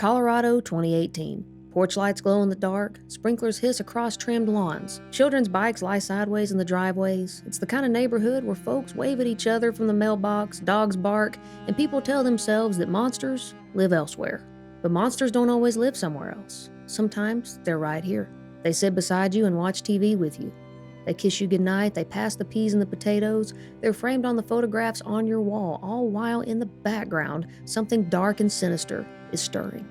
Colorado, 2018. Porch lights glow in the dark, sprinklers hiss across trimmed lawns, children's bikes lie sideways in the driveways. It's the kind of neighborhood where folks wave at each other from the mailbox, dogs bark, and people tell themselves that monsters live elsewhere. But monsters don't always live somewhere else. Sometimes they're right here. They sit beside you and watch TV with you. They kiss you goodnight, they pass the peas and the potatoes, they're framed on the photographs on your wall, all while in the background, something dark and sinister is stirring.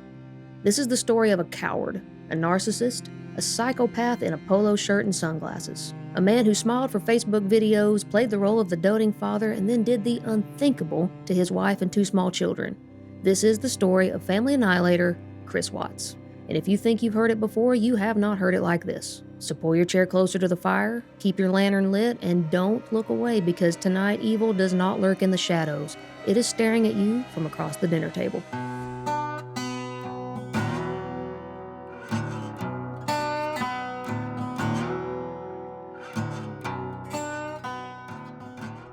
This is the story of a coward, a narcissist, a psychopath in a polo shirt and sunglasses. A man who smiled for Facebook videos, played the role of the doting father, and then did the unthinkable to his wife and two small children. This is the story of family annihilator, Chris Watts. And if you think you've heard it before, you have not heard it like this. So pull your chair closer to the fire, keep your lantern lit, and don't look away because tonight evil does not lurk in the shadows. It is staring at you from across the dinner table.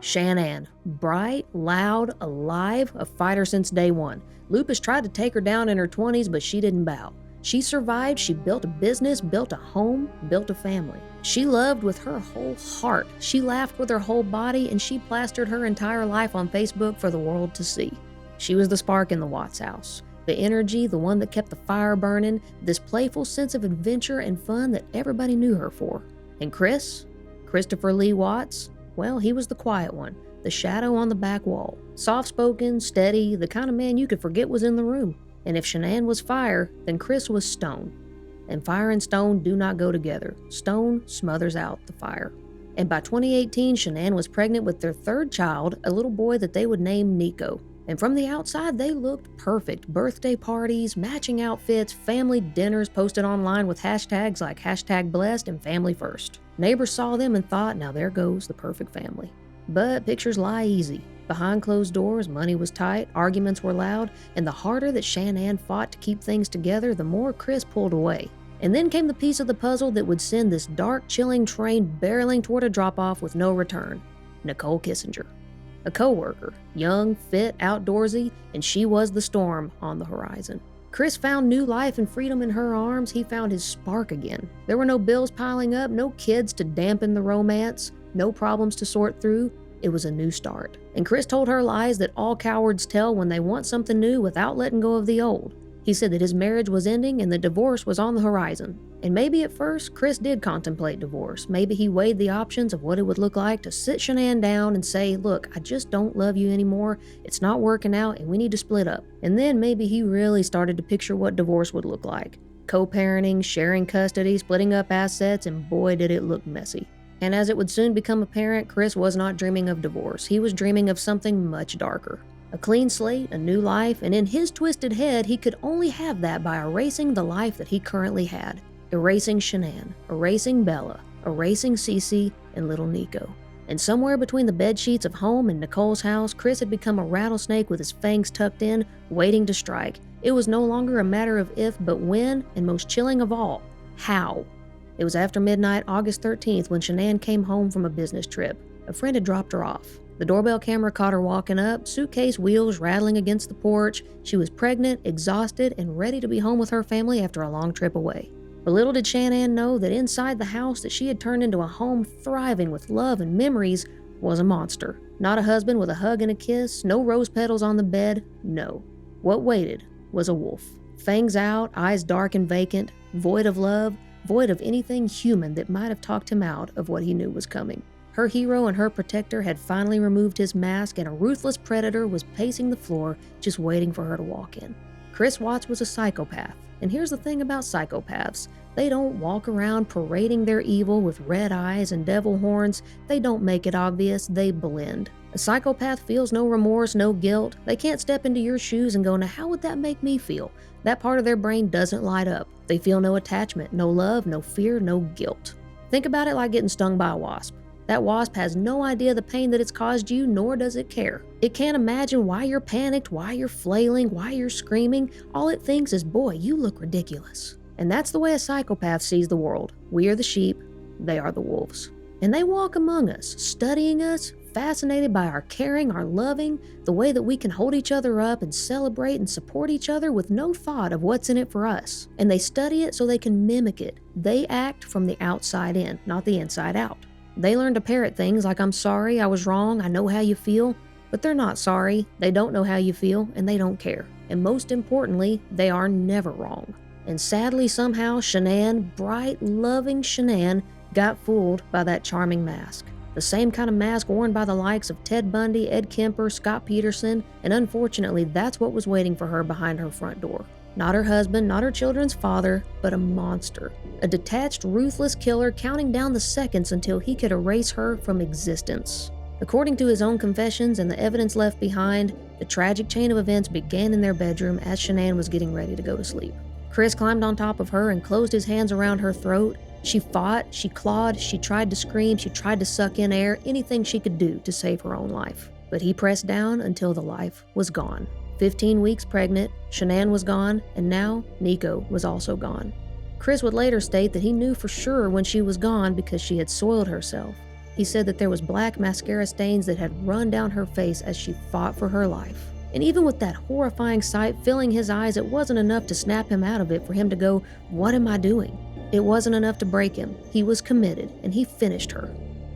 Shanann, bright, loud, alive, a fighter since day one. Lupus tried to take her down in her 20s, but she didn't bow. She survived, she built a business, built a home, built a family. She loved with her whole heart. She laughed with her whole body, and she plastered her entire life on Facebook for the world to see. She was the spark in the Watts house. The energy, the one that kept the fire burning, this playful sense of adventure and fun that everybody knew her for. And Christopher Lee Watts, well, he was the quiet one, the shadow on the back wall. Soft-spoken, steady, the kind of man you could forget was in the room. And if Shanann was fire, then Chris was stone. And fire and stone do not go together. Stone smothers out the fire. And by 2018, Shanann was pregnant with their third child, a little boy that they would name Nico. And from the outside, they looked perfect. Birthday parties, matching outfits, family dinners posted online with hashtags like #blessed and family first. Neighbors saw them and thought, now there goes the perfect family. But pictures lie easy. Behind closed doors, money was tight, arguments were loud, and the harder that Shanann fought to keep things together, the more Chris pulled away. And then came the piece of the puzzle that would send this dark, chilling train barreling toward a drop-off with no return. Nicole Kissinger. A co-worker, young, fit, outdoorsy, and she was the storm on the horizon. Chris found new life and freedom in her arms. He found his spark again. There were no bills piling up, no kids to dampen the romance, no problems to sort through. It was a new start. And Chris told her lies that all cowards tell when they want something new without letting go of the old. He said that his marriage was ending and the divorce was on the horizon. And maybe at first, Chris did contemplate divorce. Maybe he weighed the options of what it would look like to sit Shanann down and say, look, I just don't love you anymore. It's not working out and we need to split up. And then maybe he really started to picture what divorce would look like. Co-parenting, sharing custody, splitting up assets, and boy did it look messy. And as it would soon become apparent, Chris was not dreaming of divorce. He was dreaming of something much darker. A clean slate, a new life, and in his twisted head, he could only have that by erasing the life that he currently had. Erasing Shanann, erasing Bella, erasing Cece, and little Nico. And somewhere between the bedsheets of home and Nicole's house, Chris had become a rattlesnake with his fangs tucked in, waiting to strike. It was no longer a matter of if, but when, and most chilling of all, how. It was after midnight, August 13th, when Shanann came home from a business trip. A friend had dropped her off. The doorbell camera caught her walking up, suitcase wheels rattling against the porch. She was pregnant, exhausted, and ready to be home with her family after a long trip away. But little did Shanann know that inside the house that she had turned into a home thriving with love and memories was a monster. Not a husband with a hug and a kiss, no rose petals on the bed, no. What waited was a wolf. Fangs out, eyes dark and vacant, void of love, void of anything human that might have talked him out of what he knew was coming. Her hero and her protector had finally removed his mask, and a ruthless predator was pacing the floor, just waiting for her to walk in. Chris Watts was a psychopath, and here's the thing about psychopaths. They don't walk around parading their evil with red eyes and devil horns. They don't make it obvious, they blend. A psychopath feels no remorse, no guilt. They can't step into your shoes and go, now how would that make me feel? That part of their brain doesn't light up. They feel no attachment, no love, no fear, no guilt. Think about it like getting stung by a wasp. That wasp has no idea the pain that it's caused you, nor does it care. It can't imagine why you're panicked, why you're flailing, why you're screaming. All it thinks is, boy, you look ridiculous. And that's the way a psychopath sees the world. We are the sheep, they are the wolves. And they walk among us, studying us, fascinated by our caring, our loving, the way that we can hold each other up and celebrate and support each other with no thought of what's in it for us. And they study it so they can mimic it. They act from the outside in, not the inside out. They learn to parrot things like, I'm sorry, I was wrong, I know how you feel. But they're not sorry, they don't know how you feel, and they don't care. And most importantly, they are never wrong. And sadly, somehow, Shanann, bright, loving Shanann, got fooled by that charming mask. The same kind of mask worn by the likes of Ted Bundy, Ed Kemper, Scott Peterson, and unfortunately, that's what was waiting for her behind her front door. Not her husband, not her children's father, but a monster. A detached, ruthless killer counting down the seconds until he could erase her from existence. According to his own confessions and the evidence left behind, the tragic chain of events began in their bedroom as Shanann was getting ready to go to sleep. Chris climbed on top of her and closed his hands around her throat. She fought, she clawed, she tried to scream, she tried to suck in air, anything she could do to save her own life. But he pressed down until the life was gone. 15 weeks pregnant, Shanann was gone, and now Nico was also gone. Chris would later state that he knew for sure when she was gone because she had soiled herself. He said that there was black mascara stains that had run down her face as she fought for her life. And even with that horrifying sight filling his eyes, it wasn't enough to snap him out of it for him to go, "What am I doing?" It wasn't enough to break him. He was committed, and he finished her.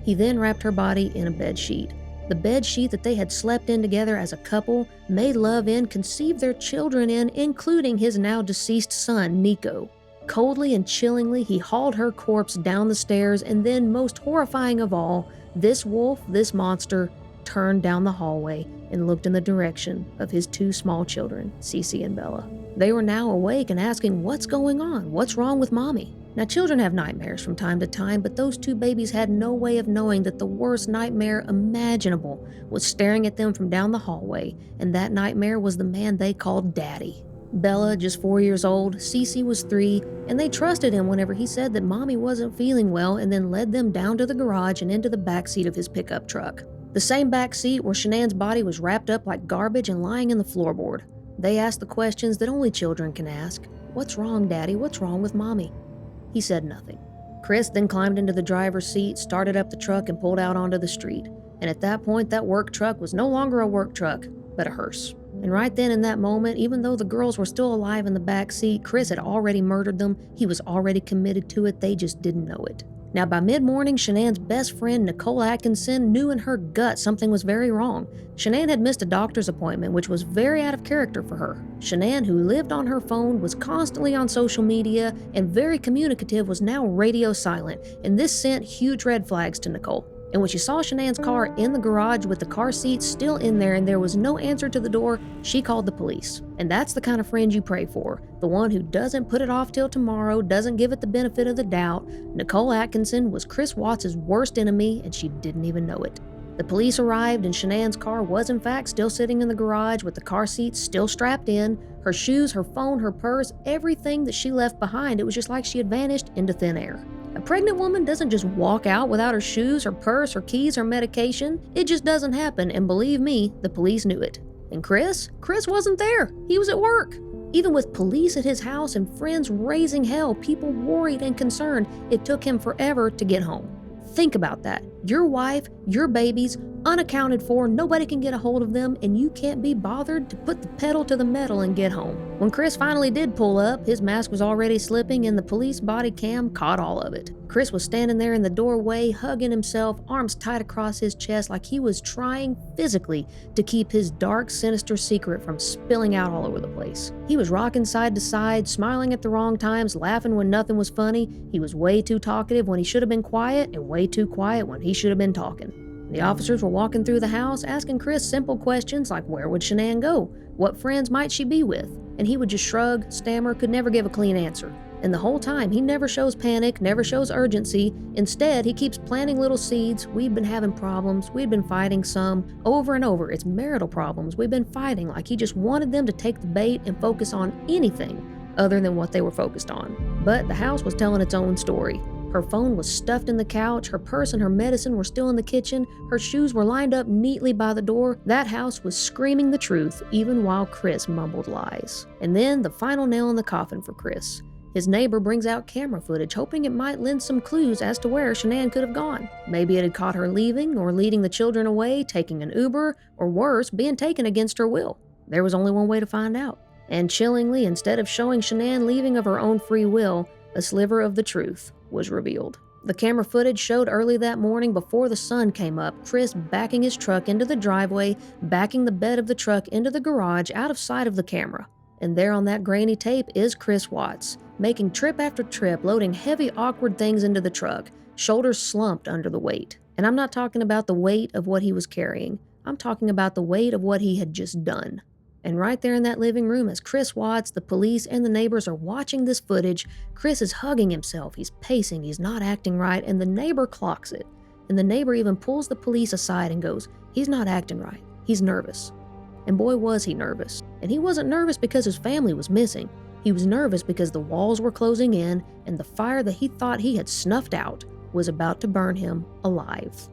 He then wrapped her body in a bed sheet. The bed sheet that they had slept in together as a couple, made love in, conceived their children in, including his now deceased son, Nico. Coldly and chillingly, he hauled her corpse down the stairs, and then, most horrifying of all, this wolf, this monster, turned down the hallway and looked in the direction of his two small children, Cece and Bella. They were now awake and asking, what's going on? What's wrong with Mommy? Now, children have nightmares from time to time, but those two babies had no way of knowing that the worst nightmare imaginable was staring at them from down the hallway, and that nightmare was the man they called Daddy. Bella, just 4 years old, Cece was 3, and they trusted him whenever he said that Mommy wasn't feeling well and then led them down to the garage and into the backseat of his pickup truck. The same back seat where Shanann's body was wrapped up like garbage and lying in the floorboard. They asked the questions that only children can ask. What's wrong, Daddy? What's wrong with Mommy? He said nothing. Chris then climbed into the driver's seat, started up the truck, and pulled out onto the street. And at that point, that work truck was no longer a work truck, but a hearse. And right then in that moment, even though the girls were still alive in the back seat, Chris had already murdered them. He was already committed to it. They just didn't know it. Now, by mid-morning, Shanann's best friend, Nicole Atkinson, knew in her gut something was very wrong. Shanann had missed a doctor's appointment, which was very out of character for her. Shanann, who lived on her phone, was constantly on social media, and very communicative, was now radio silent, and this sent huge red flags to Nicole. And when she saw Shanann's car in the garage with the car seat still in there and there was no answer to the door, she called the police. And that's the kind of friend you pray for. The one who doesn't put it off till tomorrow, doesn't give it the benefit of the doubt. Nicole Atkinson was Chris Watts' worst enemy, and she didn't even know it. The police arrived, and Shanann's car was in fact still sitting in the garage with the car seat still strapped in. Her shoes, her phone, her purse, everything that she left behind, it was just like she had vanished into thin air. A pregnant woman doesn't just walk out without her shoes, her purse, her keys, her medication. It just doesn't happen, and believe me, the police knew it. And Chris wasn't there. He was at work. Even with police at his house and friends raising hell, people worried and concerned, it took him forever to get home. Think about that. Your wife, your babies, unaccounted for, nobody can get a hold of them, and you can't be bothered to put the pedal to the metal and get home. When Chris finally did pull up, his mask was already slipping and the police body cam caught all of it. Chris was standing there in the doorway, hugging himself, arms tight across his chest like he was trying physically to keep his dark, sinister secret from spilling out all over the place. He was rocking side to side, smiling at the wrong times, laughing when nothing was funny. He was way too talkative when he should have been quiet, and way too quiet when he should have been talking. The officers were walking through the house, asking Chris simple questions like where would Shanann go? What friends might she be with? And he would just shrug, stammer, could never give a clean answer. And the whole time, he never shows panic, never shows urgency. Instead, he keeps planting little seeds. We've been having problems. We've been fighting some. Over and over, it's marital problems. We've been fighting, like he just wanted them to take the bait and focus on anything other than what they were focused on. But the house was telling its own story. Her phone was stuffed in the couch, her purse and her medicine were still in the kitchen, her shoes were lined up neatly by the door. That house was screaming the truth, even while Chris mumbled lies. And then the final nail in the coffin for Chris. His neighbor brings out camera footage, hoping it might lend some clues as to where Shanann could have gone. Maybe it had caught her leaving or leading the children away, taking an Uber, or worse, being taken against her will. There was only one way to find out. And chillingly, instead of showing Shanann leaving of her own free will, a sliver of the truth was revealed. The camera footage showed early that morning before the sun came up, Chris backing his truck into the driveway, backing the bed of the truck into the garage out of sight of the camera. And there on that grainy tape is Chris Watts, making trip after trip, loading heavy, awkward things into the truck, shoulders slumped under the weight. And I'm not talking about the weight of what he was carrying. I'm talking about the weight of what he had just done. And right there in that living room, as Chris Watts, the police, and the neighbors are watching this footage, Chris is hugging himself, he's pacing, he's not acting right, and the neighbor clocks it. And the neighbor even pulls the police aside and goes, "He's not acting right, he's nervous." And boy was he nervous. And he wasn't nervous because his family was missing. He was nervous because the walls were closing in and the fire that he thought he had snuffed out was about to burn him alive.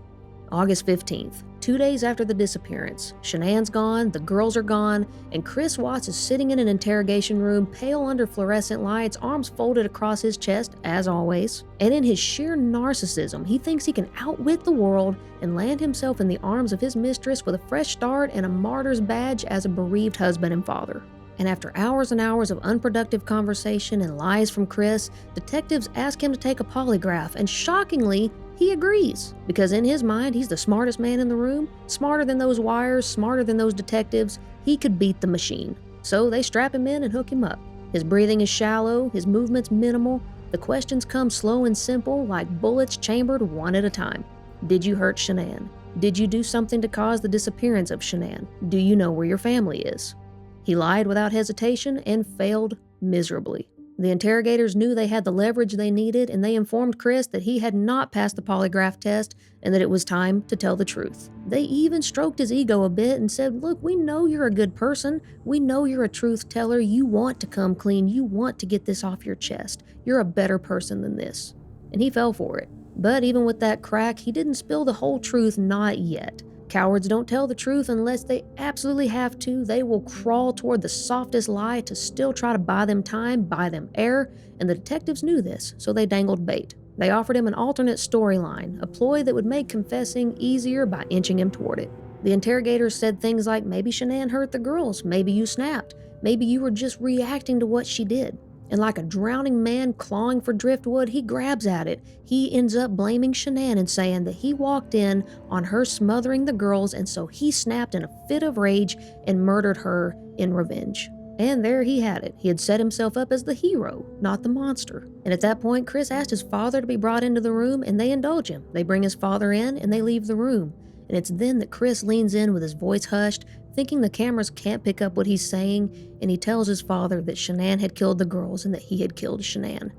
August 15th, 2 days after the disappearance, Shanann's gone, the girls are gone, and Chris Watts is sitting in an interrogation room, pale under fluorescent lights, arms folded across his chest, as always. And in his sheer narcissism, he thinks he can outwit the world and land himself in the arms of his mistress with a fresh start and a martyr's badge as a bereaved husband and father. And after hours and hours of unproductive conversation and lies from Chris, detectives ask him to take a polygraph, and shockingly, he agrees, because in his mind, he's the smartest man in the room, smarter than those wires, smarter than those detectives. He could beat the machine. So they strap him in and hook him up. His breathing is shallow, his movements minimal. The questions come slow and simple, like bullets chambered one at a time. Did you hurt Shanann? Did you do something to cause the disappearance of Shanann? Do you know where your family is? He lied without hesitation and failed miserably. The interrogators knew they had the leverage they needed, and they informed Chris that he had not passed the polygraph test and that it was time to tell the truth. They even stroked his ego a bit and said, "Look, we know you're a good person. We know you're a truth teller. You want to come clean. You want to get this off your chest. You're a better person than this." And he fell for it. But even with that crack, he didn't spill the whole truth, not yet. Cowards don't tell the truth unless they absolutely have to. They will crawl toward the softest lie to still try to buy them time, buy them air, and the detectives knew this, so they dangled bait. They offered him an alternate storyline, a ploy that would make confessing easier by inching him toward it. The interrogators said things like, "Maybe Shanann hurt the girls, maybe you snapped, maybe you were just reacting to what she did." And like a drowning man clawing for driftwood, he grabs at it. He ends up blaming Shanann and saying that he walked in on her smothering the girls, and so he snapped in a fit of rage and murdered her in revenge. And there he had it. He had set himself up as the hero, not the monster. And at that point, Chris asked his father to be brought into the room, and they indulge him. They bring his father in, and they leave the room. And it's then that Chris leans in with his voice hushed, thinking the cameras can't pick up what he's saying, and he tells his father that Shanann had killed the girls and that he had killed Shanann.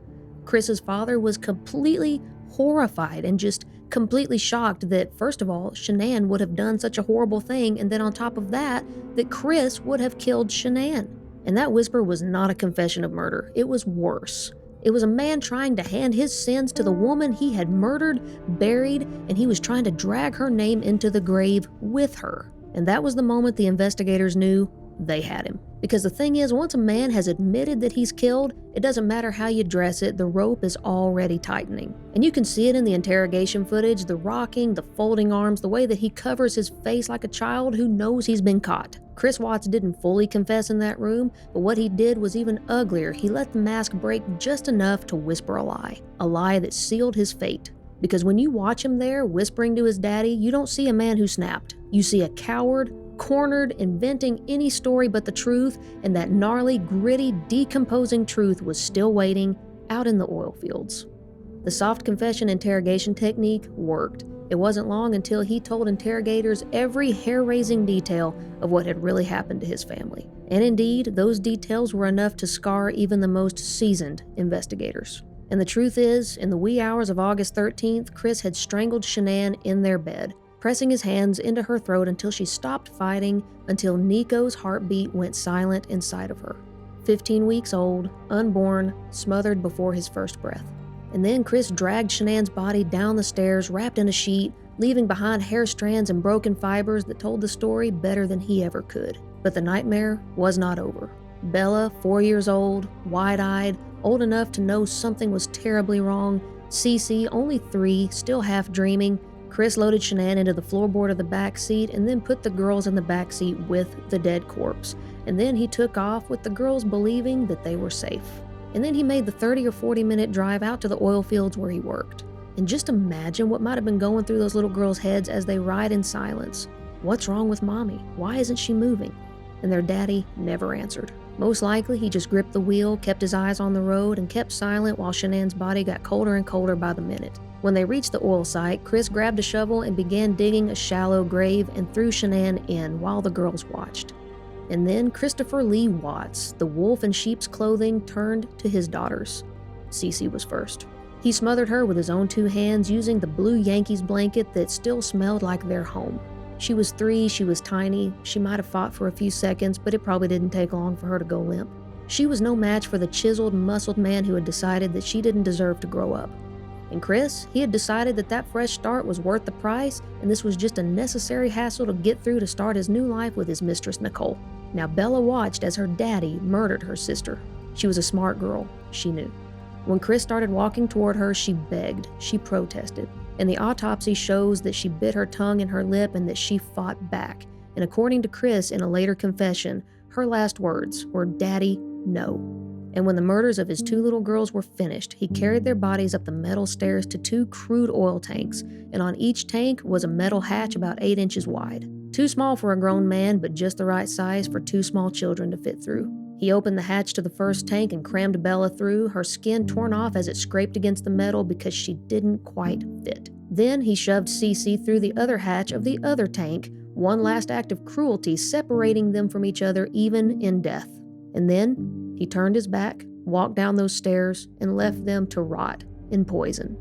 Chris's father was completely horrified and just completely shocked that, first of all, Shanann would have done such a horrible thing, and then on top of that, that Chris would have killed Shanann. And that whisper was not a confession of murder. It was worse. It was a man trying to hand his sins to the woman he had murdered, buried, and he was trying to drag her name into the grave with her. And that was the moment the investigators knew they had him. Because the thing is, once a man has admitted that he's killed, it doesn't matter how you dress it, the rope is already tightening. And you can see it in the interrogation footage, the rocking, the folding arms, the way that he covers his face like a child who knows he's been caught. Chris Watts didn't fully confess in that room, but what he did was even uglier. He let the mask break just enough to whisper a lie that sealed his fate. Because when you watch him there, whispering to his daddy, you don't see a man who snapped. You see a coward, cornered, inventing any story but the truth, and that gnarly, gritty, decomposing truth was still waiting out in the oil fields. The soft confession interrogation technique worked. It wasn't long until he told interrogators every hair-raising detail of what had really happened to his family. And indeed, those details were enough to scar even the most seasoned investigators. And the truth is, in the wee hours of August 13th, Chris had strangled Shanann in their bed, pressing his hands into her throat until she stopped fighting, until Nico's heartbeat went silent inside of her. 15 weeks old, unborn, smothered before his first breath. And then Chris dragged Shanann's body down the stairs, wrapped in a sheet, leaving behind hair strands and broken fibers that told the story better than he ever could. But the nightmare was not over. Bella, 4 years old, wide-eyed, old enough to know something was terribly wrong. Cece, only 3, still half dreaming. Chris loaded Shanann into the floorboard of the back seat and then put the girls in the back seat with the dead corpse. And then he took off with the girls believing that they were safe. And then he made the 30 or 40-minute drive out to the oil fields where he worked. And just imagine what might have been going through those little girls' heads as they ride in silence. What's wrong with Mommy? Why isn't she moving? And their daddy never answered. Most likely, he just gripped the wheel, kept his eyes on the road, and kept silent while Shanann's body got colder and colder by the minute. When they reached the oil site, Chris grabbed a shovel and began digging a shallow grave and threw Shanann in while the girls watched. And then Christopher Lee Watts, the wolf in sheep's clothing, turned to his daughters. Cece was first. He smothered her with his own 2 hands using the blue Yankees blanket that still smelled like their home. She was 3, she was tiny, she might have fought for a few seconds, but it probably didn't take long for her to go limp. She was no match for the chiseled, muscled man who had decided that she didn't deserve to grow up. And Chris, he had decided that that fresh start was worth the price, and this was just a necessary hassle to get through to start his new life with his mistress Nicole. Now Bella watched as her daddy murdered her sister. She was a smart girl, she knew. When Chris started walking toward her, she begged, she protested. And the autopsy shows that she bit her tongue and her lip and that she fought back. And according to Chris, in a later confession, her last words were, "Daddy, no." And when the murders of his 2 little girls were finished, he carried their bodies up the metal stairs to 2 crude oil tanks, and on each tank was a metal hatch about 8 inches wide. Too small for a grown man, but just the right size for 2 small children to fit through. He opened the hatch to the first tank and crammed Bella through, her skin torn off as it scraped against the metal because she didn't quite fit. Then he shoved Cece through the other hatch of the other tank, one last act of cruelty separating them from each other even in death. And then he turned his back, walked down those stairs, and left them to rot in poison.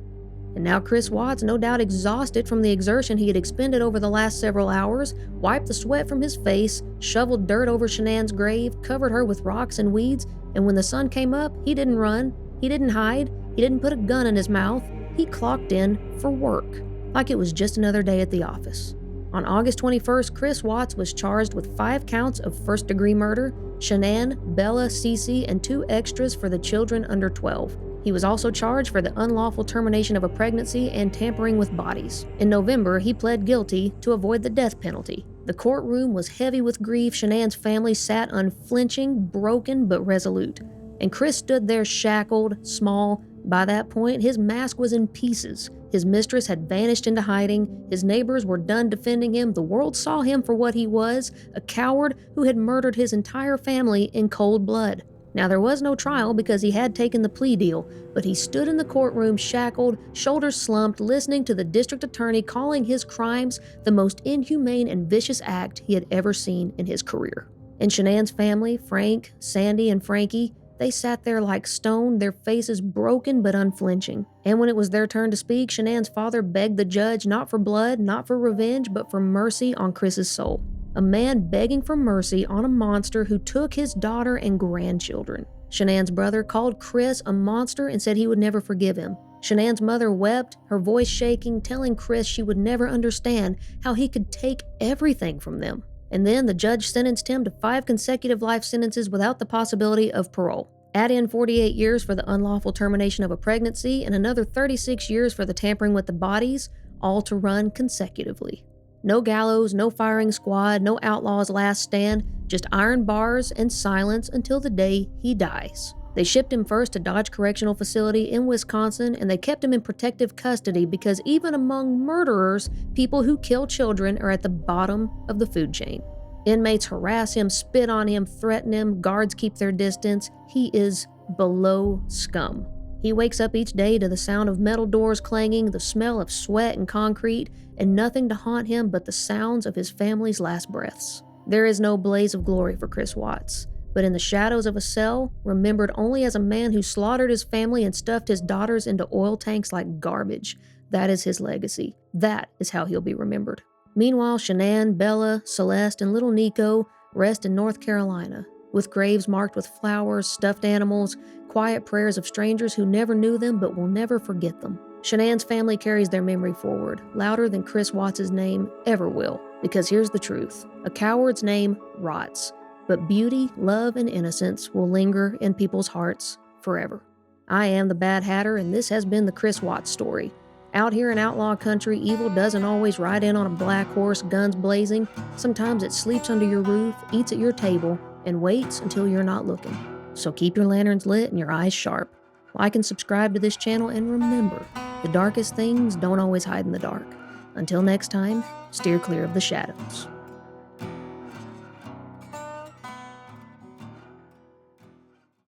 And now Chris Watts, no doubt exhausted from the exertion he had expended over the last several hours, wiped the sweat from his face, shoveled dirt over Shanann's grave, covered her with rocks and weeds, and when the sun came up, he didn't run, he didn't hide, he didn't put a gun in his mouth, he clocked in for work, like it was just another day at the office. On August 21st, Chris Watts was charged with 5 counts of first-degree murder, Shanann, Bella, Cece, and 2 extras for the children under 12. He was also charged for the unlawful termination of a pregnancy and tampering with bodies. In November, he pled guilty to avoid the death penalty. The courtroom was heavy with grief. Shanann's family sat unflinching, broken, but resolute. And Chris stood there shackled, small. By that point, his mask was in pieces. His mistress had vanished into hiding. His neighbors were done defending him. The world saw him for what he was, a coward who had murdered his entire family in cold blood. Now, there was no trial because he had taken the plea deal, but he stood in the courtroom shackled, shoulders slumped, listening to the district attorney calling his crimes the most inhumane and vicious act he had ever seen in his career. And Shanann's family, Frank, Sandy, and Frankie, they sat there like stone, their faces broken but unflinching. And when it was their turn to speak, Shanann's father begged the judge not for blood, not for revenge, but for mercy on Chris's soul. A man begging for mercy on a monster who took his daughter and grandchildren. Shanann's brother called Chris a monster and said he would never forgive him. Shanann's mother wept, her voice shaking, telling Chris she would never understand how he could take everything from them. And then the judge sentenced him to 5 consecutive life sentences without the possibility of parole. Add in 48 years for the unlawful termination of a pregnancy and another 36 years for the tampering with the bodies, all to run consecutively. No gallows, no firing squad, no outlaw's last stand, just iron bars and silence until the day he dies. They shipped him first to Dodge Correctional Facility in Wisconsin, and they kept him in protective custody because even among murderers, people who kill children are at the bottom of the food chain. Inmates harass him, spit on him, threaten him, guards keep their distance. He is below scum. He wakes up each day to the sound of metal doors clanging, the smell of sweat and concrete, and nothing to haunt him but the sounds of his family's last breaths. There is no blaze of glory for Chris Watts, but in the shadows of a cell, remembered only as a man who slaughtered his family and stuffed his daughters into oil tanks like garbage. That is his legacy. That is how he'll be remembered. Meanwhile, Shanann, Bella, Celeste, and little Nico rest in North Carolina, with graves marked with flowers, stuffed animals, quiet prayers of strangers who never knew them but will never forget them. Shanann's family carries their memory forward, louder than Chris Watts' name ever will, because here's the truth. A coward's name rots, but beauty, love, and innocence will linger in people's hearts forever. I am the Bad Hatter, and this has been the Chris Watts story. Out here in outlaw country, evil doesn't always ride in on a black horse, guns blazing. Sometimes it sleeps under your roof, eats at your table, and waits until you're not looking. So keep your lanterns lit and your eyes sharp. Like and subscribe to this channel, and remember, the darkest things don't always hide in the dark. Until next time, steer clear of the shadows.